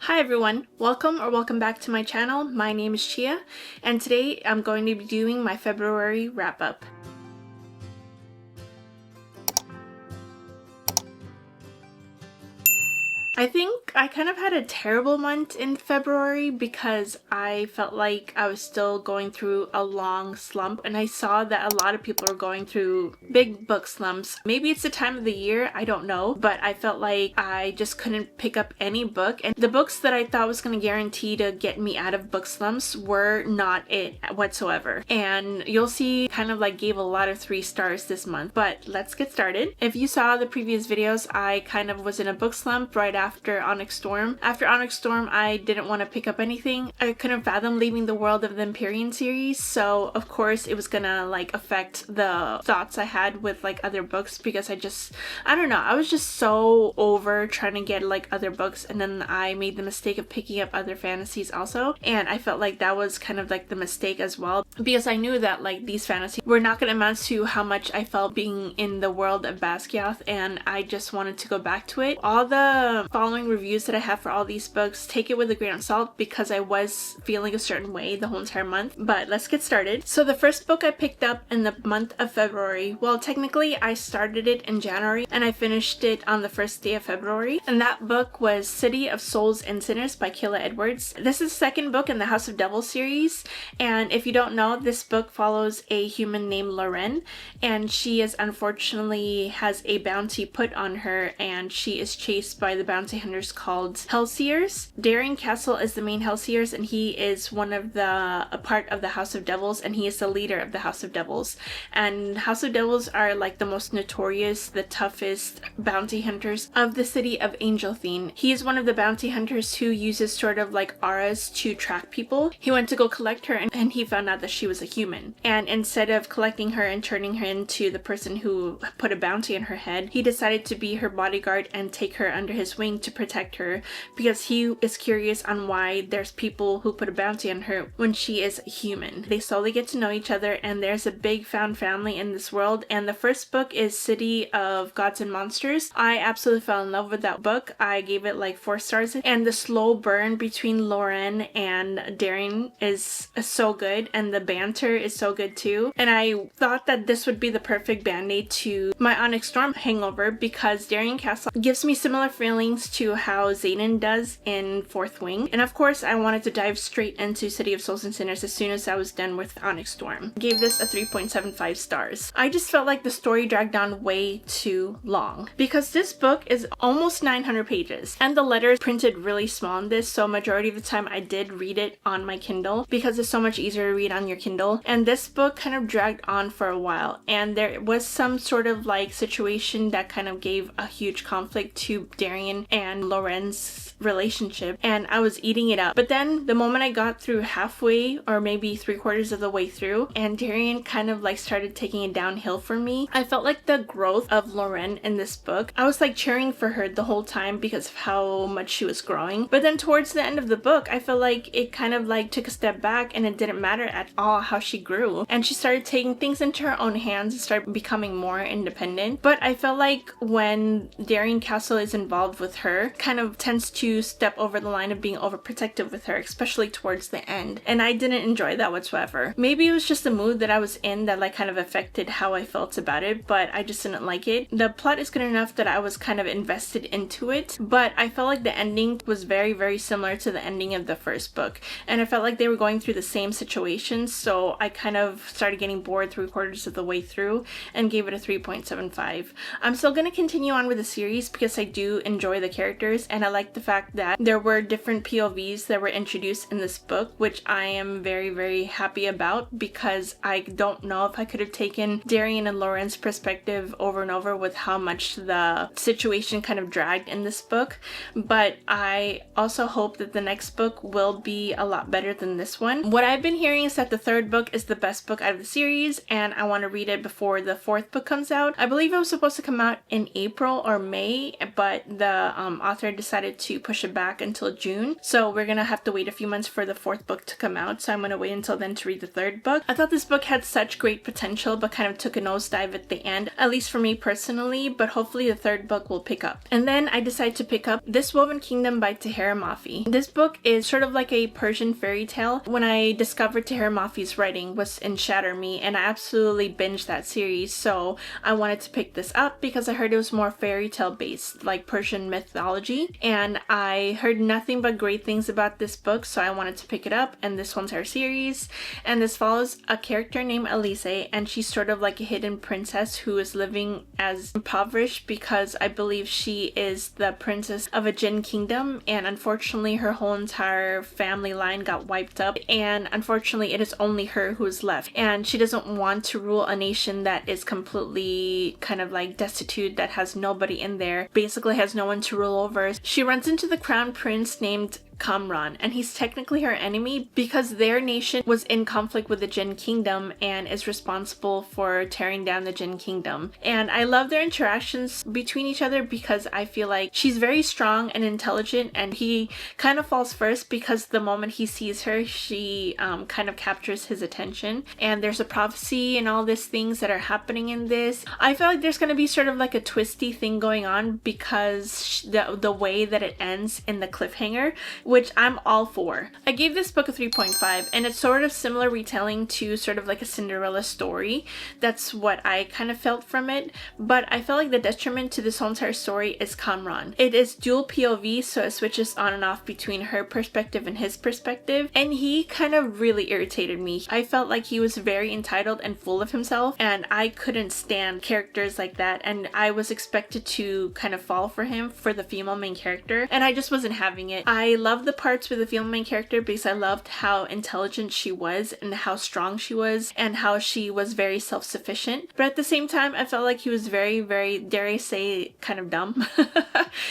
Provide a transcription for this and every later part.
Hi everyone, welcome back to my channel. My name is Chia, and today I'm going to be doing my February wrap-up. I think I kind of had a terrible month in February because I felt like I was still going through a long slump, and I saw that a lot of people are going through big book slumps. Maybe it's the time of the year, I don't know, but I felt like I just couldn't pick up any book, and the books that I thought was going to guarantee to get me out of book slumps were not it whatsoever. And you'll see kind of like gave a lot of 3 stars this month, but let's get started. If you saw the previous videos, I kind of was in a book slump right after Onyx Storm. After Onyx Storm, I didn't want to pick up anything. I couldn't fathom leaving the world of the Empyrean series, so of course it was gonna like affect the thoughts I had with like other books, because I don't know, I was just so over trying to get like other books, and then I made the mistake of picking up other fantasies also, and I felt like that was kind of like the mistake as well, because I knew that like these fantasies were not gonna amount to how much I felt being in the world of Basquiat, and I just wanted to go back to it. All the following reviews that I have for all these books, take it with a grain of salt, because I was feeling a certain way the whole entire month. But let's get started. So the first book I picked up in the month of February, well, technically I started it in January and I finished it on the first day of February, and that book was City of Souls and Sinners by Kayla Edwards. This is the second book in the House of Devils series, and if you don't know, this book follows a human named Loren, and she is unfortunately has a bounty put on her, and she is chased by the bounty hunters called Hellseers. Darien Castle is the main Hellseers, and he is a part of the House of Devils, and he is the leader of the House of Devils. And House of Devils are like the most notorious, the toughest bounty hunters of the city of Angelthine. He is one of the bounty hunters who uses sort of like auras to track people. He went to go collect her, and he found out that she was a human. And instead of collecting her and turning her into the person who put a bounty on her head, he decided to be her bodyguard and take her under his wing to protect her, because he is curious on why there's people who put a bounty on her when she is a human. They slowly get to know each other, and there's a big found family in this world. And the first book is City of Gods and Monsters. I absolutely fell in love with that book. I gave it like 4 stars, and the slow burn between Lauren and Darien is so good, and the banter is so good too. And I thought that this would be the perfect band-aid to my Onyx Storm hangover, because Darien Castle gives me similar feelings to how Xaden does in Fourth Wing. And of course I wanted to dive straight into City of Souls and Sinners as soon as I was done with Onyx Storm. Gave this a 3.75 stars. I just felt like the story dragged on way too long, because this book is almost 900 pages, and the letters printed really small in this, so majority of the time I did read it on my Kindle, because it's so much easier to read on your Kindle. And this book kind of dragged on for a while, and there was some sort of like situation that kind of gave a huge conflict to Darien and Loren's relationship, and I was eating it up. But then the moment I got through halfway, or maybe 3/4 of the way through, and Darien kind of like started taking it downhill for me, I felt like the growth of Loren in this book, I was like cheering for her the whole time because of how much she was growing. But then towards the end of the book, I felt like it kind of like took a step back, and it didn't matter at all how she grew, and she started taking things into her own hands and started becoming more independent. But I felt like when Darien Castle is involved with her, kind of tends to step over the line of being overprotective with her, especially towards the end, and I didn't enjoy that whatsoever. Maybe it was just the mood that I was in that like kind of affected how I felt about it, but I just didn't like it. The plot is good enough that I was kind of invested into it, but I felt like the ending was very similar to the ending of the first book, and I felt like they were going through the same situations, so I kind of started getting bored 3/4 of the way through and gave it a 3.75. I'm still going to continue on with the series because I do enjoy the characters, and I like the fact that there were different POVs that were introduced in this book, which I am very happy about, because I don't know if I could have taken Darien and Lauren's perspective over and over with how much the situation kind of dragged in this book. But I also hope that the next book will be a lot better than this one. What I've been hearing is that the third book is the best book out of the series, and I want to read it before the 4th book comes out. I believe it was supposed to come out in April or May, but the author decided to push it back until June. So we're gonna have to wait a few months for the 4th book to come out. So I'm gonna wait until then to read the 3rd book. I thought this book had such great potential, but kind of took a nosedive at the end, at least for me personally, but hopefully the 3rd book will pick up. And then I decided to pick up This Woven Kingdom by Tahira Mafi. This book is sort of like a Persian fairy tale. When I discovered Tahira Mafi's writing was in Shatter Me, and I absolutely binged that series, so I wanted to pick this up because I heard it was more fairy tale based, like Persian mythology, and I heard nothing but great things about this book, so I wanted to pick it up. And this one's her series, and this follows a character named Elise, and she's sort of like a hidden princess who is living as impoverished because I believe she is the princess of a Jinn kingdom, and unfortunately her whole entire family line got wiped up, and unfortunately it is only her who is left, and she doesn't want to rule a nation that is completely kind of like destitute, that has nobody in there, basically has no one to rule over. She runs into the crown prince named Kamran, and he's technically her enemy because their nation was in conflict with the Jinn kingdom and is responsible for tearing down the Jinn kingdom. And I love their interactions between each other because I feel like she's very strong and intelligent, and he kind of falls first because the moment he sees her, she kind of captures his attention. And there's a prophecy and all these things that are happening in this. I feel like there's going to be sort of like a twisty thing going on because the way that it ends in the cliffhanger, which I'm all for. I gave this book a 3.5, and it's sort of similar retelling to sort of like a Cinderella story. That's what I kind of felt from it, but I felt like the detriment to this whole entire story is Kamran. It is dual POV, so it switches on and off between her perspective and his perspective, and he kind of really irritated me. I felt like he was very entitled and full of himself, and I couldn't stand characters like that, and I was expected to kind of fall for him for the female main character, and I just wasn't having it. I loved the parts with the female main character because I loved how intelligent she was and how strong she was and how she was very self-sufficient, but at the same time I felt like he was very, very, dare I say, kind of dumb.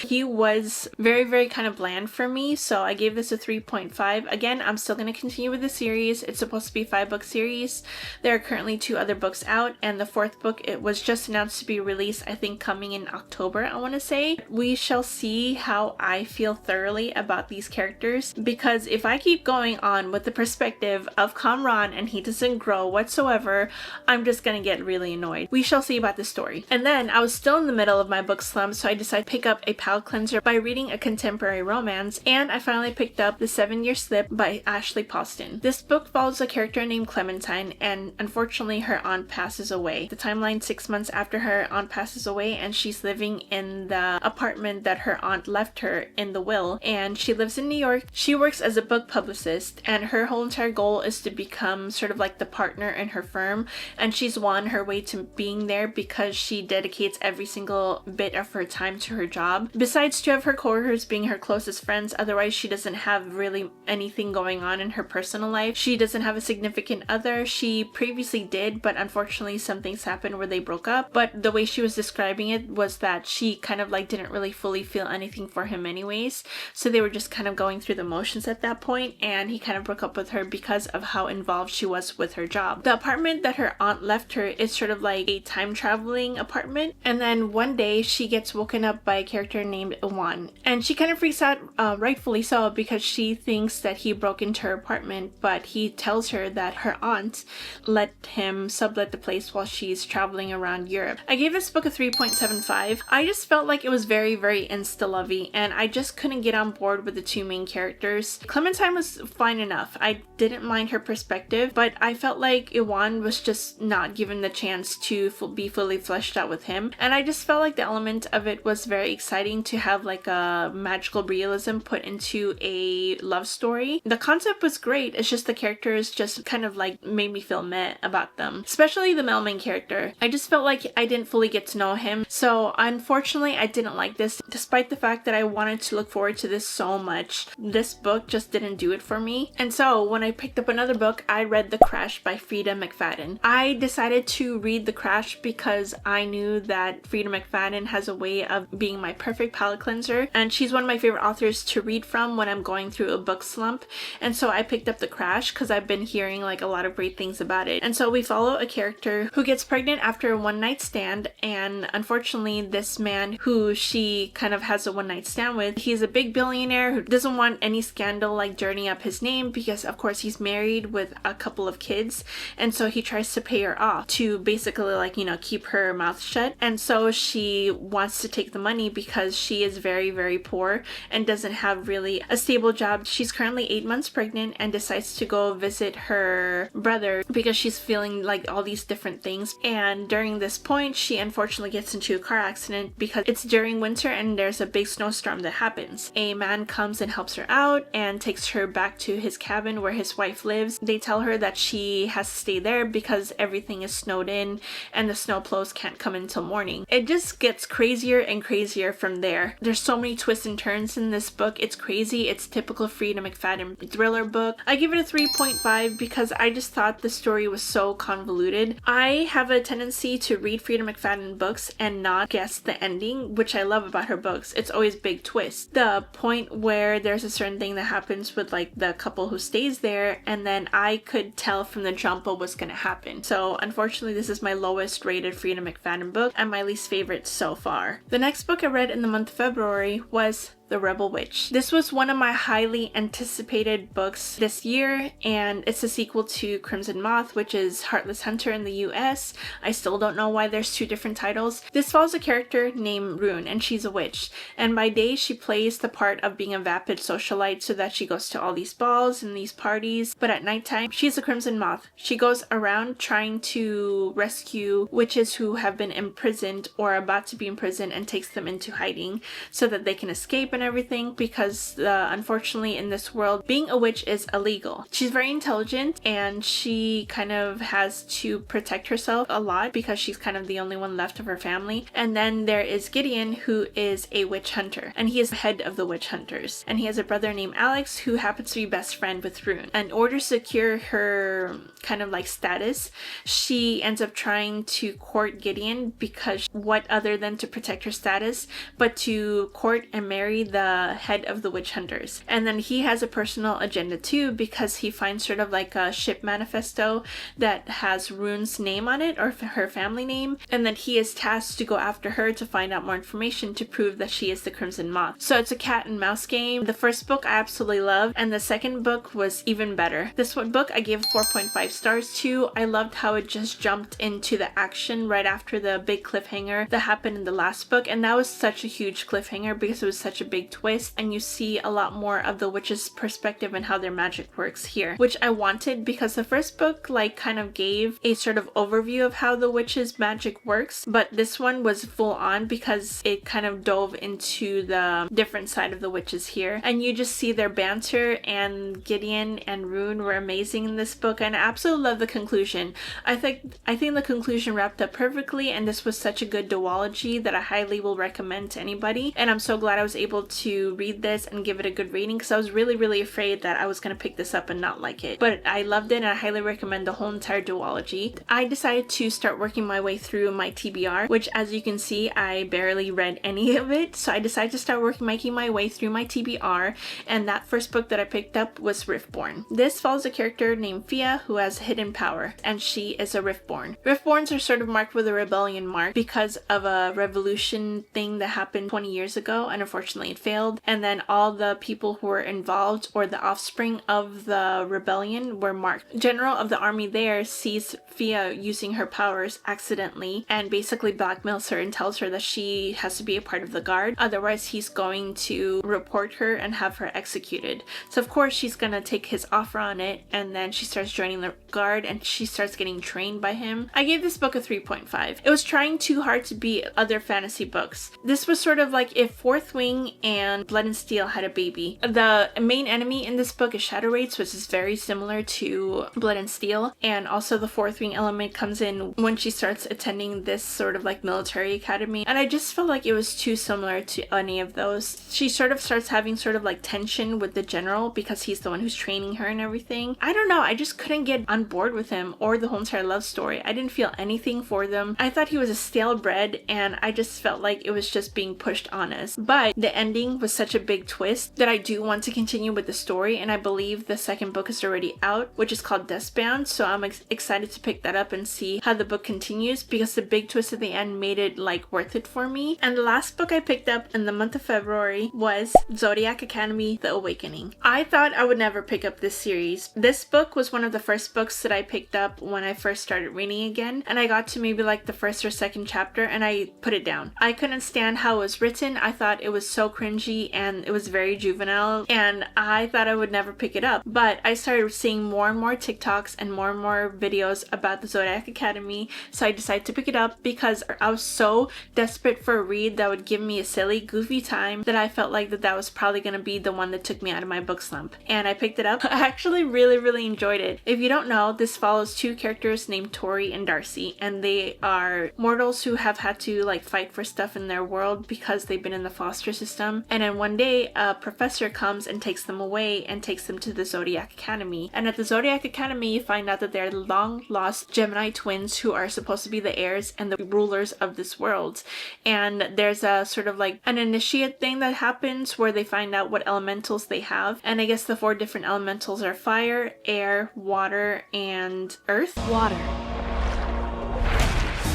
He was very, very kind of bland for me, so I gave this a 3.5. Again, I'm still going to continue with the series. It's supposed to be a 5-book series. There are currently 2 other books out, and the 4th book, it was just announced to be released, I think coming in October, I want to say. We shall see how I feel thoroughly about these characters, because if I keep going on with the perspective of Kamran and he doesn't grow whatsoever, I'm just gonna get really annoyed. We shall see about the story. And then I was still in the middle of my book slump, so I decided to pick up a palate cleanser by reading a contemporary romance, and I finally picked up The 7-Year Slip by Ashley Poston. This book follows a character named Clementine, and unfortunately her aunt passes away. The timeline 6 months after her aunt passes away, and she's living in the apartment that her aunt left her in the will, and she lives in New York. She works as a book publicist, and her whole entire goal is to become sort of like the partner in her firm, and she's won her way to being there because she dedicates every single bit of her time to her job. Besides 2 of her coworkers being her closest friends, otherwise she doesn't have really anything going on in her personal life. She doesn't have a significant other. She previously did, but unfortunately some things happened where they broke up, but the way she was describing it was that she kind of like didn't really fully feel anything for him anyways, so they were just kind of going through the motions at that point, and he kind of broke up with her because of how involved she was with her job. The apartment that her aunt left her is sort of like a time traveling apartment, and then one day she gets woken up by a character named Iwan, and she kind of freaks out, rightfully so, because she thinks that he broke into her apartment, but he tells her that her aunt let him sublet the place while she's traveling around Europe. I gave this book a 3.75. I just felt like it was very, very insta-lovey, and I just couldn't get on board with the 2 main characters. Clementine was fine enough. I didn't mind her perspective, but I felt like Iwan was just not given the chance to be fully fleshed out with him, and I just felt like the element of it was very exciting to have like a magical realism put into a love story. The concept was great, it's just the characters just kind of like made me feel meh about them, especially the male main character. I just felt like I didn't fully get to know him, so unfortunately I didn't like this, despite the fact that I wanted to look forward to this so much. much. This book just didn't do it for me. And so when I picked up another book, I read The Crash by Frida McFadden. I decided to read The Crash because I knew that Frida McFadden has a way of being my perfect palate cleanser, and she's one of my favorite authors to read from when I'm going through a book slump. And so I picked up The Crash because I've been hearing like a lot of great things about it. And so we follow a character who gets pregnant after a one-night stand, and unfortunately this man who she kind of has a one-night stand with, he's a big billionaire who doesn't want any scandal like dirtying up his name because of course he's married with a couple of kids, and so he tries to pay her off to basically like, you know, keep her mouth shut. And so she wants to take the money because she is very, very poor and doesn't have really a stable job. She's currently 8 months pregnant and decides to go visit her brother because she's feeling like all these different things. And during this point, she unfortunately gets into a car accident because it's during winter and there's a big snowstorm that happens. A man comes and helps her out and takes her back to his cabin where his wife lives. They tell her that she has to stay there because everything is snowed in and the snowplows can't come until morning. It just gets crazier and crazier from there. There's so many twists and turns in this book. It's crazy. It's typical Frida McFadden thriller book. I give it a 3.5 because I just thought the story was so convoluted. I have a tendency to read Frida McFadden books and not guess the ending, which I love about her books. It's always big twists. The point where there's a certain thing that happens with like the couple who stays there, and then I could tell from the jump what was going to happen. So unfortunately this is my lowest rated Frida McFadden book and my least favorite so far. The next book I read in the month of February was The Rebel Witch. This was one of my highly anticipated books this year, and it's a sequel to Crimson Moth, which is Heartless Hunter in the US. I still don't know why there's two different titles. This follows a character named Rune, and she's a witch. And by day, she plays the part of being a vapid socialite so that she goes to all these balls and these parties. But at nighttime, she's a Crimson Moth. She goes around trying to rescue witches who have been imprisoned or about to be imprisoned and takes them into hiding so that they can escape and everything, because unfortunately in this world being a witch is illegal. She's very intelligent and she kind of has to protect herself a lot because she's kind of the only one left of her family. And then there is Gideon, who is a witch hunter, and he is the head of the witch hunters, and he has a brother named Alex who happens to be best friend with Rune. And in order to secure her kind of like status, she ends up trying to court Gideon because what other than to protect her status but to court and marry the head of the witch hunters. And then he has a personal agenda too because he finds sort of like a ship manifesto that has Rune's name on it, or her family name, and then he is tasked to go after her to find out more information to prove that she is the Crimson Moth. So it's a cat and mouse game. The first book I absolutely loved, and the second book was even better. This one book I gave 4.5 stars to. I loved how it just jumped into the action right after the big cliffhanger that happened in the last book, and that was such a huge cliffhanger because it was such a big twist, and you see a lot more of the witch's perspective and how their magic works here, which I wanted because the first book like kind of gave a sort of overview of how the witch's magic works, but this one was full on because it kind of dove into the different side of the witches here, and you just see their banter. And Gideon and Rune were amazing in this book, and I absolutely love the conclusion. I think the conclusion wrapped up perfectly, and this was such a good duology that I highly will recommend to anybody. And I'm so glad I was able to read this and give it a good rating because I was really afraid that I was going to pick this up and not like it. But I loved it and I highly recommend the whole entire duology. I decided to start working my way through my TBR, which as you can see, I barely read any of it. So I decided to start making my way through my TBR, and that first book that I picked up was Riftborne. This follows a character named Fia who has hidden power, and she is a Riftborne. Riftborns are sort of marked with a rebellion mark because of a revolution thing that happened 20 years ago, and unfortunately it failed. And then all the people who were involved or the offspring of the rebellion were marked. General of the army there sees Fia using her powers accidentally and basically blackmails her and tells her that she has to be a part of the guard, otherwise he's going to report her and have her executed. So of course she's gonna take his offer on it, and then she starts joining the guard and she starts getting trained by him. I gave this book a 3.5. It was trying too hard to be other fantasy books. This was sort of like if Fourth Wing and Blood and Steel had a baby. The main enemy in this book is Shadow Wraiths, which is very similar to Blood and Steel, and also the fourth wing element comes in when she starts attending this sort of like military academy, and I just felt like it was too similar to any of those. She sort of starts having sort of like tension with the general because he's the one who's training her and everything. I don't know, I just couldn't get on board with him or the whole entire love story. I didn't feel anything for them. I thought he was a stale bread, and I just felt like it was just being pushed on us. But the ending was such a big twist that I do want to continue with the story, and I believe the second book is already out, which is called Deathbound, so I'm excited to pick that up and see how the book continues, because the big twist at the end made it like worth it for me. And the last book I picked up in the month of February was Zodiac Academy: The Awakening. I thought I would never pick up this series. This book was one of the first books that I picked up when I first started reading again, and I got to maybe like the first or second chapter and I put it down. I couldn't stand how it was written. I thought it was so cringy and it was very juvenile, and I thought I would never pick it up. But I started seeing more and more TikToks and more videos about the Zodiac Academy, so I decided to pick it up because I was so desperate for a read that would give me a silly, goofy time that I felt like that was probably going to be the one that took me out of my book slump. And I picked it up. I actually really enjoyed it. If you don't know, this follows two characters named Tori and Darcy, and they are mortals who have had to like fight for stuff in their world because they've been in the foster system. And then one day a professor comes and takes them away and takes them to the Zodiac Academy. And at the Zodiac Academy you find out that they're long lost Gemini twins who are supposed to be the heirs and the rulers of this world. And there's a sort of like an initiate thing that happens where they find out what elementals they have, and I guess the 4 different elementals are fire, air, water, and earth. Water,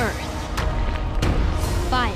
earth, fire,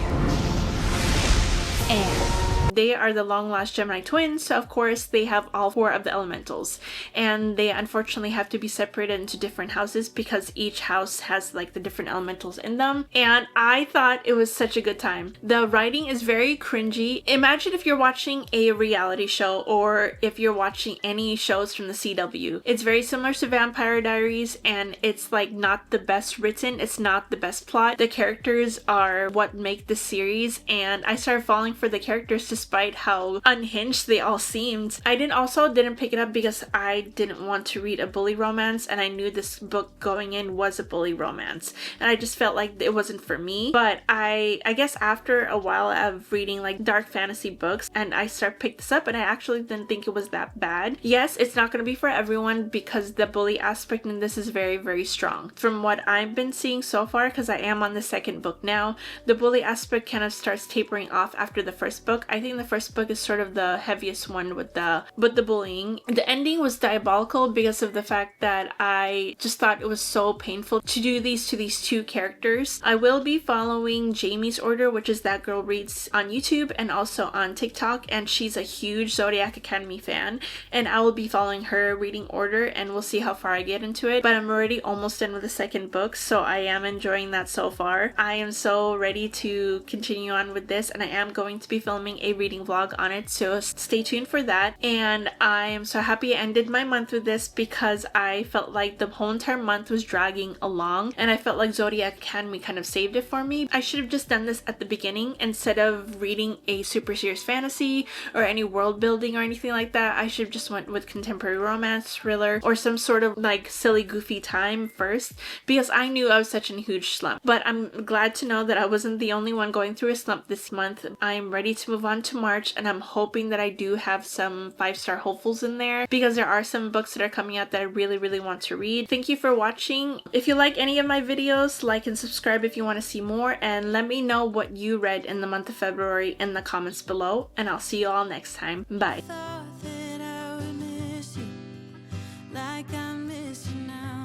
air. They are the long lost Gemini twins, so of course they have all 4 of the elementals, and they unfortunately have to be separated into different houses because each house has like the different elementals in them. And I thought it was such a good time. The writing is very cringy. Imagine if you're watching a reality show or if you're watching any shows from the CW. It's very similar to Vampire Diaries, and it's like not the best written, it's not the best plot. The characters are what make the series, and I started falling for the characters despite how unhinged they all seemed. I didn't pick it up because I didn't want to read a bully romance, and I knew this book going in was a bully romance, and I just felt like it wasn't for me. But I guess after a while of reading like dark fantasy books, and I started pick this up, and I actually didn't think it was that bad. Yes, it's not going to be for everyone because the bully aspect in this is very strong. From what I've been seeing so far, because I am on the second book now, the bully aspect kind of starts tapering off after the first book. I think the first book is sort of the heaviest one with the bullying. The ending was diabolical because of the fact that I just thought it was so painful to do these to these 2 characters. I will be following Jamie's Order, which is That Girl Reads on YouTube and also on TikTok, and she's a huge Zodiac Academy fan, and I will be following her reading order, and we'll see how far I get into it. But I'm already almost done with the second book, so I am enjoying that so far. I am so ready to continue on with this, and I am going to be filming a reading vlog on it, so stay tuned for that. And I am so happy I ended my month with this because I felt like the whole entire month was dragging along, and I felt like Zodiac Academy kind of saved it for me. I should have just done this at the beginning instead of reading a super serious fantasy or any world building or anything like that. I should have just went with contemporary romance, thriller, or some sort of like silly goofy time first, because I knew I was such a huge slump. But I'm glad to know that I wasn't the only one going through a slump this month. I am ready to move on to March, and I'm hoping that I do have some 5-star hopefuls in there because there are some books that are coming out that I really want to read. Thank you for watching. If you like any of my videos, like and subscribe if you want to see more, and let me know what you read in the month of February in the comments below, and I'll see you all next time. Bye. Thought that I would miss you like I miss you now.